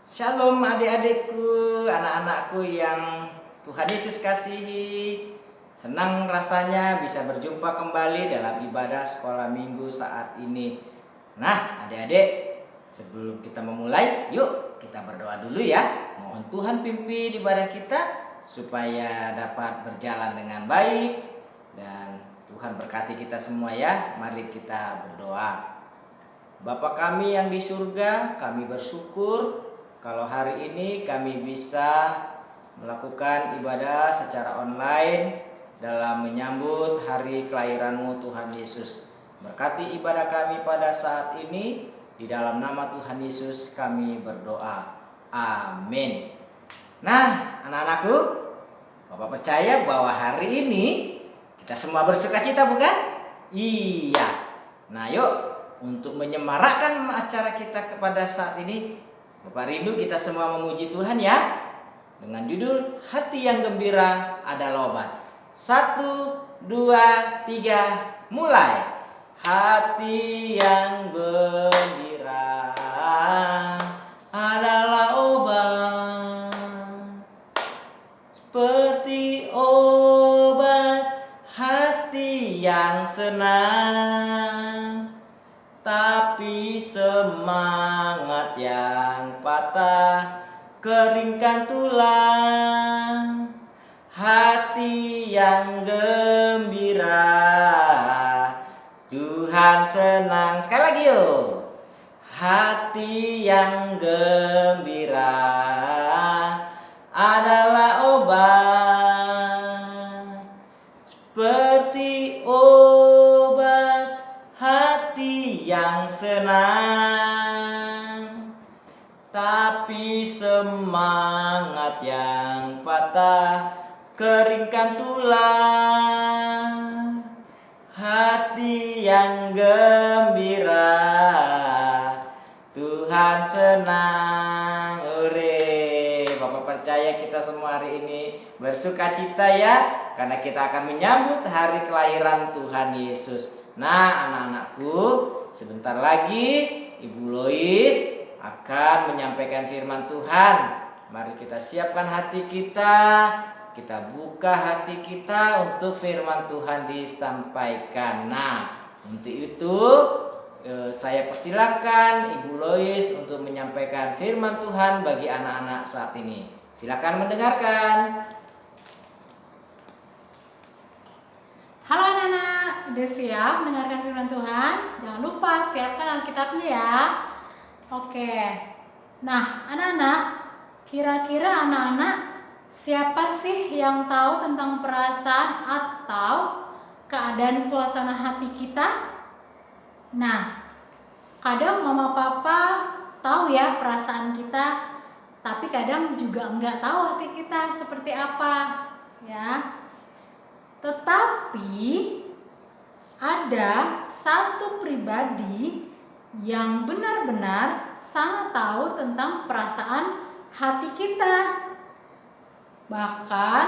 Shalom adik-adikku, anak-anakku yang Tuhan Yesus kasihi. Senang rasanya bisa berjumpa kembali dalam ibadah sekolah minggu saat ini. Nah adik-adik, sebelum kita memulai, yuk kita berdoa dulu ya. Mohon Tuhan pimpin ibadah kita supaya dapat berjalan dengan baik. Dan Tuhan berkati kita semua ya. Mari kita berdoa. Bapa kami yang di surga, kami bersyukur kalau hari ini kami bisa melakukan ibadah secara online dalam menyambut hari kelahiran-Mu Tuhan Yesus. Berkati ibadah kami pada saat ini, di dalam nama Tuhan Yesus kami berdoa. Amin. Nah, anak-anakku, Bapak percaya bahwa hari ini kita semua bersukacita, bukan? Iya. Nah, yuk untuk menyemarakkan acara kita pada saat ini, Bapak rindu kita semua memuji Tuhan ya, dengan judul Hati yang Gembira Adalah Obat. 1, 2, 3, mulai. Hati yang gembira adalah obat, seperti obat hati yang senang. Tapi semangat yang patah keringkan tulang. Hati yang gembira Tuhan senang. Sekali lagi yuk. Hati yang gembira adalah obat, seperti obat hati yang senang. Tapi semangat yang patah keringkan tulang. Hati yang gembira Tuhan senang. Ore, Bapak percaya kita semua hari ini bersukacita ya, karena kita akan menyambut hari kelahiran Tuhan Yesus. Nah anak-anakku, sebentar lagi Ibu Lois akan menyampaikan firman Tuhan. Mari kita siapkan hati kita, kita buka hati kita untuk firman Tuhan disampaikan. Nah untuk itu saya persilakan Ibu Lois untuk menyampaikan firman Tuhan bagi anak-anak saat ini. Silakan mendengarkan. Halo anak-anak, udah siap mendengarkan firman Tuhan? Jangan lupa siapkan Alkitabnya ya. Oke. Nah, anak-anak, kira-kira anak-anak siapa sih yang tahu tentang perasaan atau keadaan suasana hati kita? Nah, kadang mama papa tahu ya perasaan kita, tapi kadang juga enggak tahu hati kita seperti apa, ya. Tetapi ada satu pribadi yang benar-benar sangat tahu tentang perasaan hati kita. Bahkan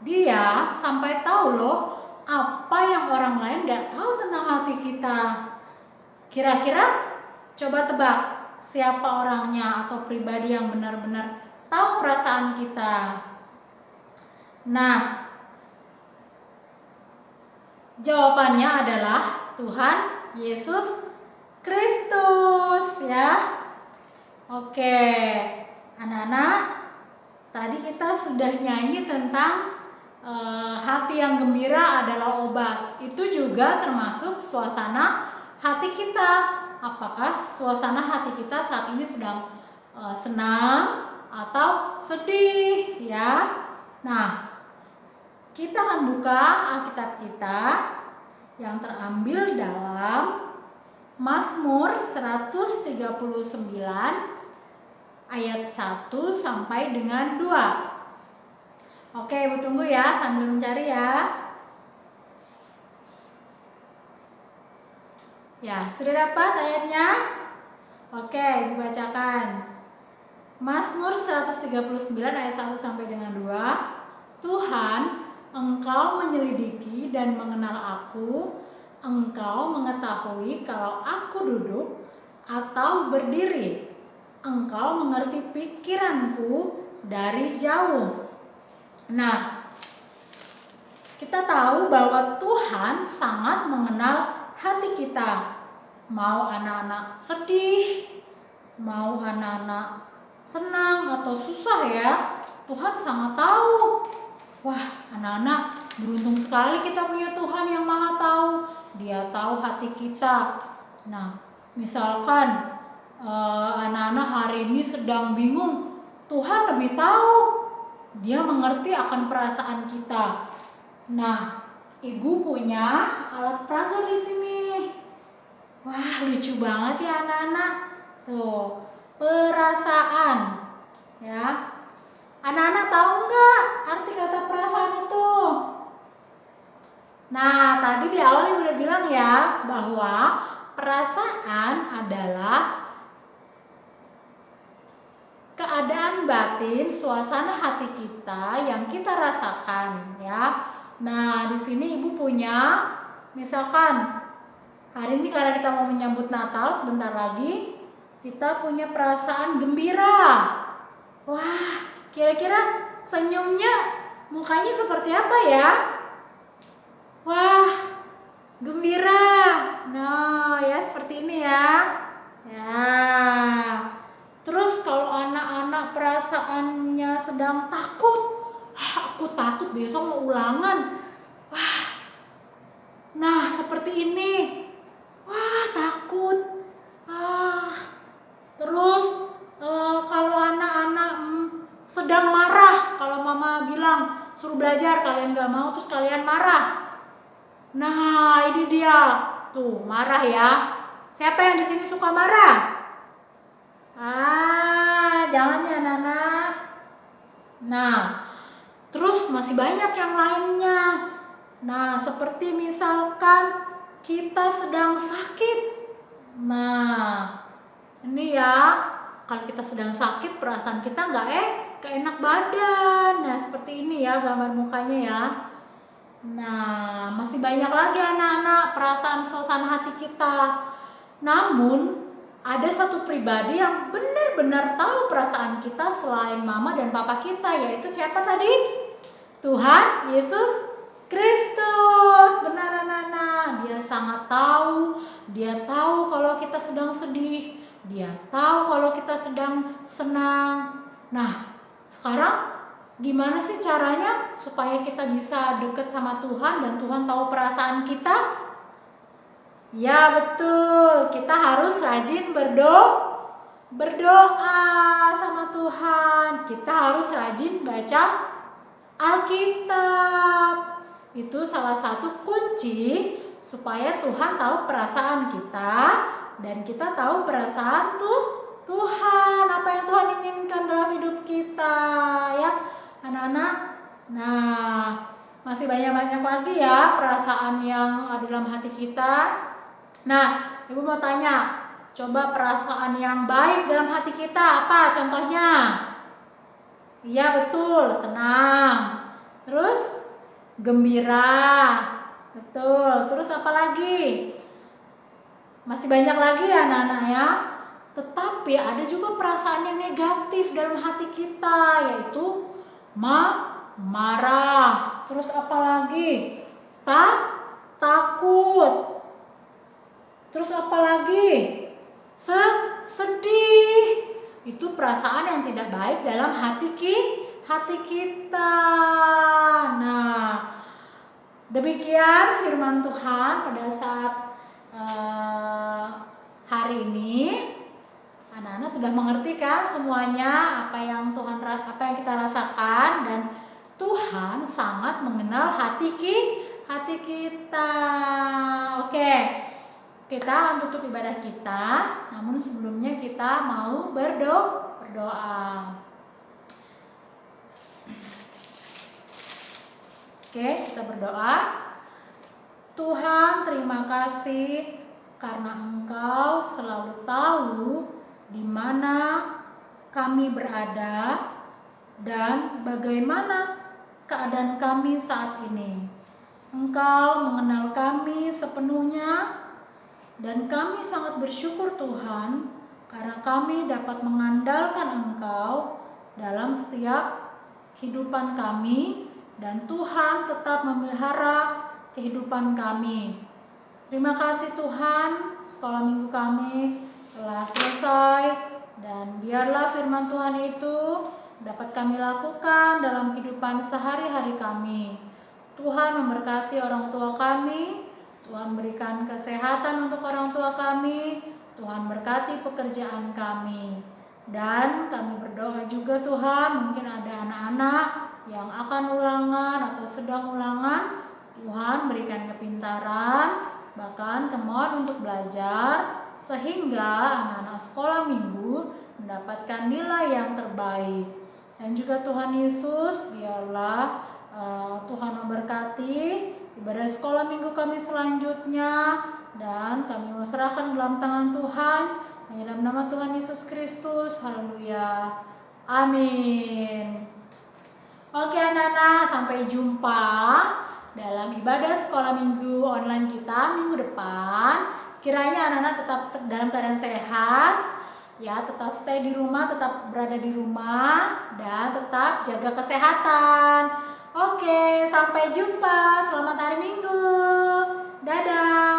dia sampai tahu loh apa yang orang lain gak tahu tentang hati kita. Kira-kira coba tebak siapa orangnya atau pribadi yang benar-benar tahu perasaan kita. Nah, jawabannya adalah Tuhan Yesus Kristus ya. Oke, anak-anak, tadi kita sudah nyanyi tentang hati yang gembira adalah obat. Itu juga termasuk suasana hati kita. Apakah suasana hati kita saat ini sedang senang atau sedih ya? Nah, kita akan buka Alkitab kita yang terambil dalam Mazmur 139 ayat 1 sampai dengan 2. Oke, Ibu tunggu ya sambil mencari ya. Ya, sudah dapat ayatnya? Oke, Ibu bacakan. Mazmur 139 ayat 1 sampai dengan 2. Tuhan, Engkau menyelidiki dan mengenal aku. Engkau mengetahui kalau aku duduk atau berdiri. Engkau Engkau mengerti pikiranku dari jauh. Nah, kita tahu bahwa Tuhan sangat mengenal hati kita. Mau anak-anak sedih, mau anak-anak senang atau susah ya, Tuhan sangat tahu. Wah, anak-anak, beruntung sekali kita punya Tuhan yang Maha Tahu. Dia tahu hati kita. Nah, misalkan anak-anak hari ini sedang bingung, Tuhan lebih tahu. Dia mengerti akan perasaan kita. Nah, Ibu punya alat peraga di sini. Wah, lucu banget ya anak-anak. Tuh, perasaan. Ya. Anak-anak tahu nggak arti kata perasaan itu? Nah, tadi di awal Ibu udah bilang ya bahwa perasaan adalah keadaan batin, suasana hati kita yang kita rasakan ya. Nah, di sini Ibu punya, misalkan hari ini karena kita mau menyambut Natal sebentar lagi, kita punya perasaan gembira. Wah, kira-kira senyumnya mukanya seperti apa ya? Wah, gembira. Nah, ya seperti ini ya. Ya. Terus kalau anak-anak perasaannya sedang takut, aku takut besok mau ulangan. Wah, nah seperti ini. Wah, takut. Terus kalau anak-anak sedang marah, kalau mama bilang suruh belajar, kalian gak mau, terus kalian marah. Nah, ini dia. Tuh, marah ya. Siapa yang di sini suka marah? Jangan ya anak-anak. Nah, terus masih banyak yang lainnya. Nah, seperti misalkan kita sedang sakit. Nah, ini ya, kalau kita sedang sakit perasaan kita nggak enak badan. Nah, seperti ini ya gambar mukanya ya. Nah, masih banyak lagi anak-anak perasaan suasana hati kita. Namun, ada satu pribadi yang benar-benar tahu perasaan kita selain mama dan papa kita, yaitu siapa tadi? Tuhan Yesus Kristus. Benar anak-anak, Dia sangat tahu. Dia tahu kalau kita sedang sedih, Dia tahu kalau kita sedang senang. Nah, sekarang gimana sih caranya supaya kita bisa dekat sama Tuhan dan Tuhan tahu perasaan kita? Ya betul, kita harus rajin berdoa sama Tuhan. Kita harus rajin baca Alkitab. Itu salah satu kunci supaya Tuhan tahu perasaan kita dan kita tahu perasaan Tuhan, apa yang Tuhan inginkan dalam hidup kita ya anak-anak. Nah, masih banyak-banyak lagi ya perasaan yang ada dalam hati kita. Nah, Ibu mau tanya, coba perasaan yang baik dalam hati kita apa contohnya? Iya betul, senang. Terus gembira. Betul. Terus apa lagi? Masih banyak lagi ya anak-anak ya. Tetapi ada juga perasaan yang negatif dalam hati kita, yaitu marah. Terus apa lagi? Takut. Terus apa lagi? Sedih. Itu perasaan yang tidak baik dalam hati kita. Nah, demikian firman Tuhan pada saat hari ini. Anak-anak sudah mengerti kan semuanya apa yang kita rasakan, dan Tuhan sangat mengenal hati kita. Oke. Kita akan tutup ibadah kita, namun sebelumnya kita mau berdoa. Oke, kita berdoa. Tuhan, terima kasih karena Engkau selalu tahu di mana kami berada dan bagaimana keadaan kami saat ini. Engkau mengenal kami sepenuhnya, dan kami sangat bersyukur Tuhan karena kami dapat mengandalkan Engkau dalam setiap kehidupan kami, dan Tuhan tetap memelihara kehidupan kami. Terima kasih Tuhan, sekolah minggu kami telah selesai, dan biarlah firman Tuhan itu dapat kami lakukan dalam kehidupan sehari-hari kami. Tuhan memberkati orang tua kami, Tuhan berikan kesehatan untuk orang tua kami, Tuhan berkati pekerjaan kami. Dan kami berdoa juga Tuhan, mungkin ada anak-anak yang akan ulangan atau sedang ulangan, Tuhan berikan kepintaran, bahkan kemauan untuk belajar, sehingga anak-anak sekolah minggu mendapatkan nilai yang terbaik. Dan juga Tuhan Yesus, biarlah Tuhan memberkati ibadah sekolah minggu kami selanjutnya, dan kami serahkan dalam tangan Tuhan, hanya dalam nama Tuhan Yesus Kristus. Haleluya, amin. Oke anak-anak, sampai jumpa dalam ibadah sekolah minggu online kita minggu depan. Kiranya anak-anak tetap dalam keadaan sehat, ya, tetap stay di rumah, tetap berada di rumah, dan tetap jaga kesehatan. Oke, sampai jumpa. Selamat hari Minggu. Dadah.